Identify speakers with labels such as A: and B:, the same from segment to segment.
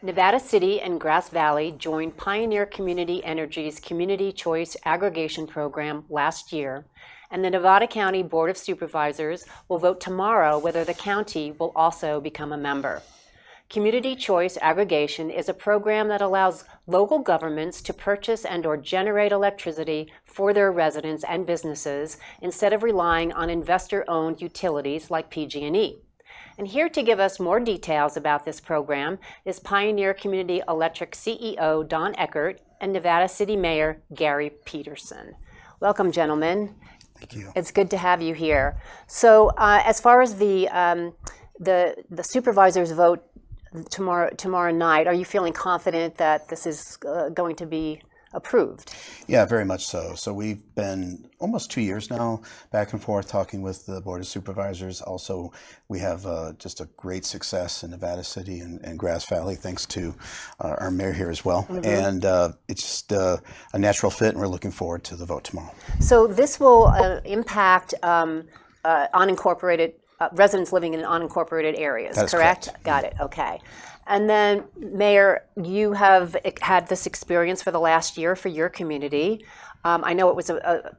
A: Nevada City and Grass Valley joined Pioneer Community Energy's Community Choice Aggregation Program last year, and the Nevada County Board of Supervisors will vote tomorrow whether the county will also become a member. Community Choice Aggregation is a program that allows local governments to purchase and/or generate electricity for their residents and businesses instead of relying on investor-owned utilities like PG&E. And here to give us more details about this program is Pioneer Community Electric CEO Don Eckert and Nevada City Mayor Gary Petersen. Welcome, gentlemen.
B: Thank you.
A: It's good to have you here. So, as far as the supervisors vote tomorrow night, are you feeling confident that this is going to be approved?
B: Yeah, very much so. So we've been almost 2 years now back and forth talking with the Board of Supervisors. Also, we have just a great success in Nevada City and Grass Valley, thanks to our mayor here as well. Mm-hmm. And it's just a natural fit, and we're looking forward to the vote tomorrow.
A: So this will impact unincorporated residents living in unincorporated areas,
B: that is
A: correct?
B: Correct.
A: Got it, okay. And then, Mayor, you have had this experience for the last year for your community. I know it was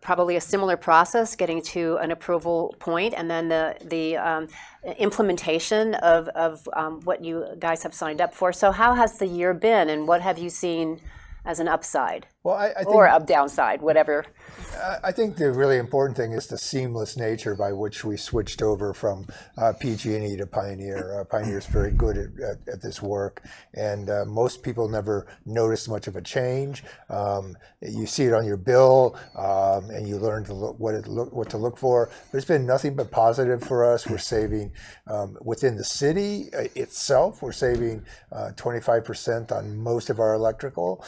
A: probably a similar process getting to an approval point, and then the implementation of what you guys have signed up for. So how has the year been, and what have you seen as an upside?
C: Well, I think,
A: or a downside, whatever.
C: I think the really important thing is the seamless nature by which we switched over from PG&E to Pioneer. Pioneer is very good at this work, and most people never notice much of a change. You see it on your bill, and you learn to what to look for. There's been nothing but positive for us. We're saving within the city itself. We're saving 25% on most of our electrical.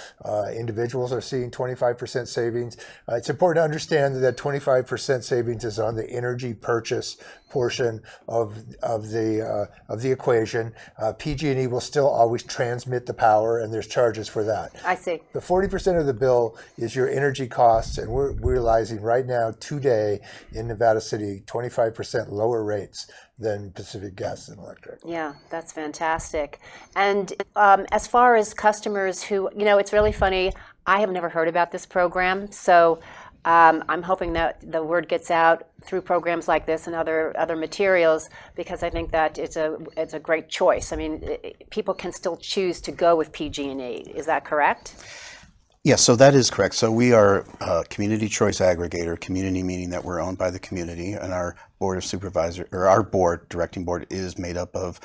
C: Individuals are seeing 25% savings. It's important to understand that 25% savings is on the energy purchase portion of the equation. PG&E will still always transmit the power, and there's charges for that.
A: I see.
C: The 40% of the bill is your energy costs, and we're realizing right now, today in Nevada City, 25% lower rates than Pacific Gas and Electric.
A: Yeah, that's fantastic. And as far as customers who, it's really funny, I have never heard about this program, so I'm hoping that the word gets out through programs like this and other materials, because I think that it's a great choice. I mean, people can still choose to go with PG&E. Is that correct?
B: Yes, so that is correct. So we are a community choice aggregator, community meaning that we're owned by the community, and our board of supervisors, or our board, directing board, is made up of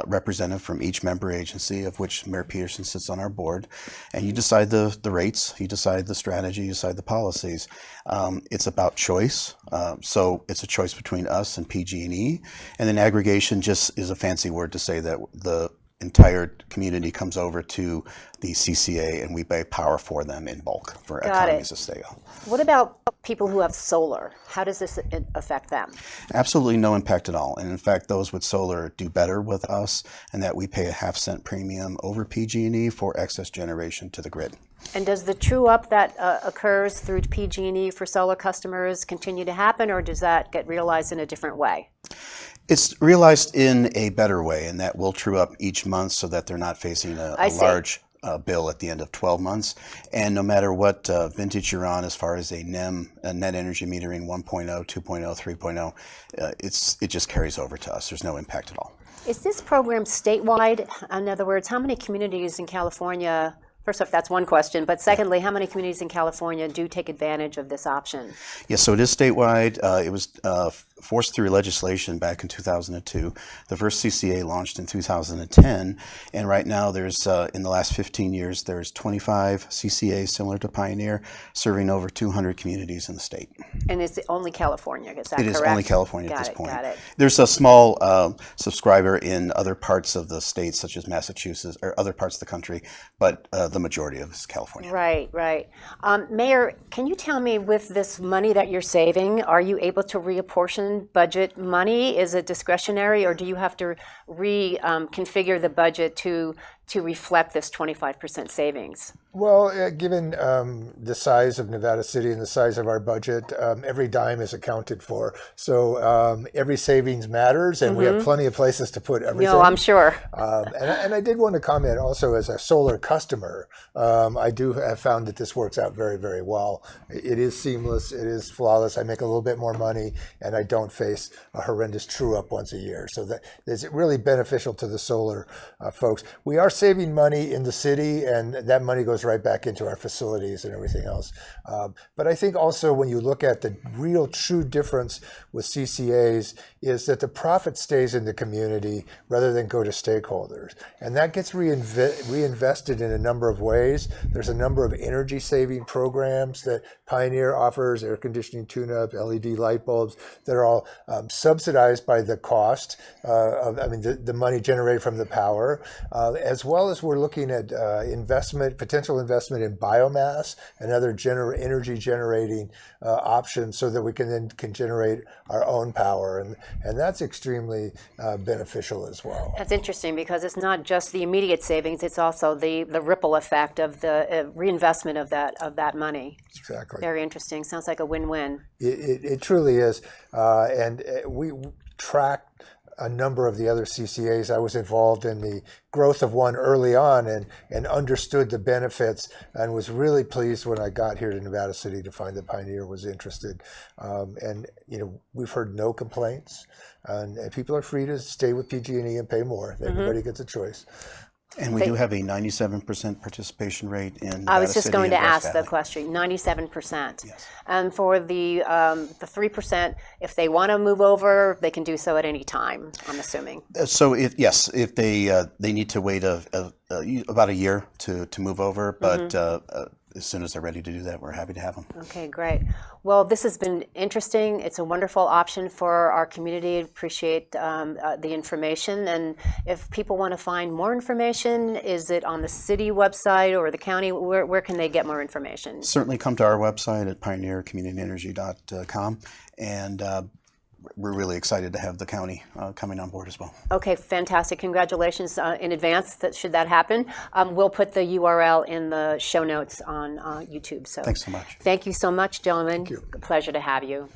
B: representative from each member agency, of which Mayor Petersen sits on our board. And you decide the rates, you decide the strategy, you decide the policies. It's about choice. So it's a choice between us and PG&E. And then aggregation just is a fancy word to say that the entire community comes over to the CCA, and we buy power for them in bulk for economies of scale.
A: What about people who have solar? How does this affect them?
B: Absolutely no impact at all. And in fact, those with solar do better with us, and that we pay a half-cent premium over PG&E for excess generation to the grid.
A: And does the true-up that occurs through PG&E for solar customers continue to happen, or does that get realized in a different way?
B: It's realized in a better way, and that will true up each month so that they're not facing a large bill at the end of 12 months. And no matter what vintage you're on, as far as a NEM, a net energy metering 1.0, 2.0, 3.0, it just carries over to us. There's no impact at all.
A: Is this program statewide? In other words, how many communities in California? First off, that's one question, but secondly, how many communities in California do take advantage of this option?
B: Yes, so it is statewide. It was forced through legislation back in 2002. The first CCA launched in 2010, and right now there's, in the last 15 years, there's 25 CCAs similar to Pioneer, serving over 200 communities in the state.
A: And it's only California, is that correct?
B: It is only California at this point.
A: Got it.
B: There's a small subscriber in other parts of the state, such as Massachusetts, or other parts of the country, but the majority of it is California.
A: Right, right. Mayor, can you tell me, with this money that you're saving, are you able to reapportion budget money? Is it discretionary, or do you have to reconfigure the budget to reflect this 25% savings?
C: Well, given the size of Nevada City and the size of our budget, every dime is accounted for. So every savings matters, and we have plenty of places to put everything.
A: No, I'm sure.
C: And I did want to comment also as a solar customer, I do have found that this works out very, very well. It is seamless, it is flawless. I make a little bit more money, and I don't face a horrendous true-up once a year. So that is really beneficial to the solar folks. We are saving money in the city, and that money goes right back into our facilities and everything else. But I think also when you look at the real true difference with CCAs is that the profit stays in the community rather than go to stakeholders. And that gets reinvested in a number of ways. There's a number of energy saving programs that Pioneer offers, air conditioning tune-up, LED light bulbs, that are all subsidized by the cost the money generated from the power, as well as we're looking at potential investment in biomass and other energy generating options so that we can generate our own power. And that's extremely beneficial as well.
A: That's interesting because it's not just the immediate savings, it's also the ripple effect of the reinvestment of that money.
C: Exactly.
A: Very interesting. Sounds like a win-win.
C: It truly is. And we track a number of the other CCAs. I was involved in the growth of one early on and understood the benefits and was really pleased when I got here to Nevada City to find that Pioneer was interested. And we've heard no complaints, and people are free to stay with PG&E and pay more. Everybody gets a choice.
B: And we do have a 97% participation rate in Nevada
A: I was just
B: City
A: going to
B: and West
A: ask the
B: Valley.
A: question, 97%.
B: Yes.
A: And for the 3%, if they want to move over, they can do so at any time, I'm assuming.
B: So if they need to wait about a year to move over, but as soon as they're ready to do that, we're happy to have them.
A: Okay, great. Well, this has been interesting. It's a wonderful option for our community. Appreciate the information. And if people want to find more information, is it on the city website or the county? Where can they get more information?
B: Certainly come to our website at pioneercommunityenergy.com, and we're really excited to have the county coming on board as well.
A: Okay, fantastic. Congratulations in advance, should that happen. We'll put the URL in the show notes on YouTube. So
B: Thanks so much.
A: Thank you so much, gentlemen.
C: Thank you.
A: Pleasure to have you.